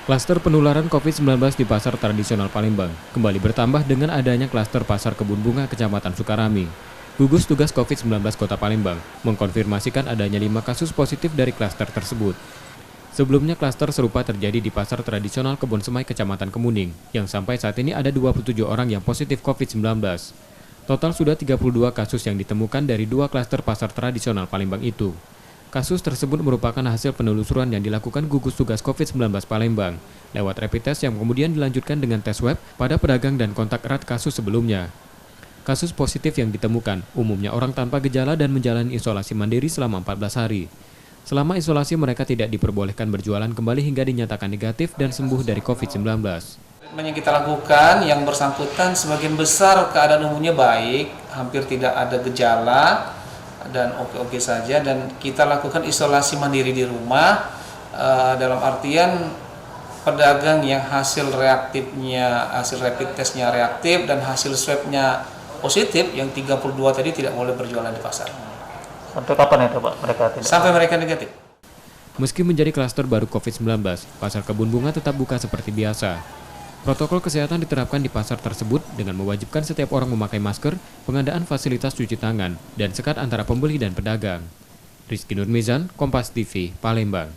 Klaster penularan COVID-19 di pasar tradisional Palembang kembali bertambah dengan adanya klaster pasar kebun bunga Kecamatan Sukarami. Gugus Tugas COVID-19 Kota Palembang mengkonfirmasikan adanya 5 kasus positif dari klaster tersebut. Sebelumnya klaster serupa terjadi di pasar tradisional Kebon Semai Kecamatan Kemuning, yang sampai saat ini ada 27 orang yang positif COVID-19. Total sudah 32 kasus yang ditemukan dari 2 klaster pasar tradisional Palembang itu. Kasus tersebut merupakan hasil penelusuran yang dilakukan Gugus Tugas COVID-19 Palembang lewat rapid test yang kemudian dilanjutkan dengan tes web pada pedagang dan kontak erat kasus sebelumnya. Kasus positif yang ditemukan umumnya orang tanpa gejala dan menjalani isolasi mandiri selama 14 hari. Selama isolasi mereka tidak diperbolehkan berjualan kembali hingga dinyatakan negatif dan sembuh dari COVID-19. Yang kita lakukan, yang bersangkutan sebagian besar keadaan umumnya baik, hampir tidak ada gejala dan oke-oke saja, dan kita lakukan isolasi mandiri di rumah dalam artian pedagang yang hasil rapid testnya reaktif dan hasil swabnya positif yang 32 tadi tidak boleh berjualan di pasar. Sampai kapan itu Pak mereka tidak? Sampai mereka negatif. Meski menjadi klaster baru COVID-19, pasar kebun bunga tetap buka seperti biasa. Protokol kesehatan diterapkan di pasar tersebut dengan mewajibkan setiap orang memakai masker, pengadaan fasilitas cuci tangan, dan sekat antara pembeli dan pedagang. Rizky Nurmizan, Kompas TV, Palembang.